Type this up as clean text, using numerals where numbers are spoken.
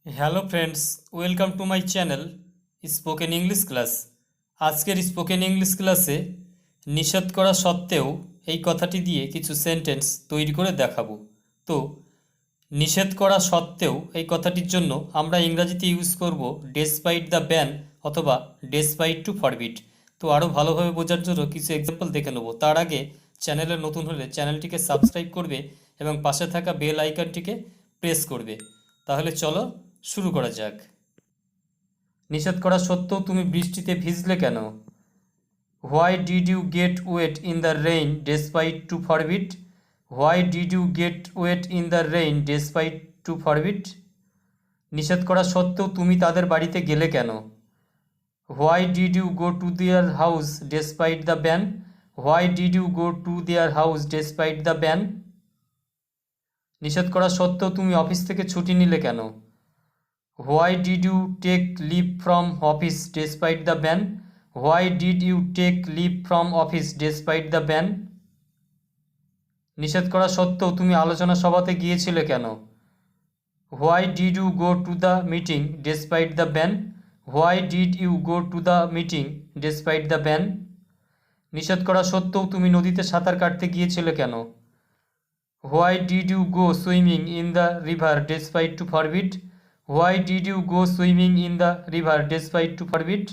Hello friends, welcome to my channel spoken English class. আজকের spoken English ক্লাসে নিষেধ করা সত্ত্বেও এই কথাটি দিয়ে কিছু সেন্টেন্স তৈরি করে দেখাবো। তো নিষেধ করা সত্ত্বেও এই কথাটির জন্য আমরা ইংরাজিতে ইউজ করব ডেসপাইট দ্য ব্যান অথবা ডেসপাইট টু ফরবিট। তো আরও ভালোভাবে বোঝার জন্য কিছু এক্সাম্পল দেখে নেব। তার আগে চ্যানেলে নতুন হলে চ্যানেলটিকে সাবস্ক্রাইব করবে এবং পাশে থাকা বেল আইকনটিকে প্রেস করবে। তাহলে চলো শুরু করা যাক। নিষেধ করা সত্ত্বেও তুমি বৃষ্টিতে ভিজলে কেন? Why did you get wet in the rain despite to forbid? Why did you get wet in the rain despite to forbid? নিষেধ করা সত্ত্বেও তুমি তাদের বাড়িতে গেলে কেন? Why did you go to their house despite the ban? Why did you go to their house despite the ban? নিষেধ করা সত্ত্বেও তুমি অফিস থেকে ছুটি নিলে কেন? Why did you take leave from office despite the ban? Why did you take leave from office despite the ban? নিষেধ করা সত্ত্বেও তুমি আলোচনা সভাতে গিয়েছিলে কেন? Why did you go to the meeting despite the ban? Why did you go to the meeting despite the ban? নিষেধ করা সত্ত্বেও তুমি নদীতে সাঁতার কাটতে গিয়েছিলে কেন? Why did you go swimming in the river despite to forbid? Why did you go swimming in the river despite to forbid?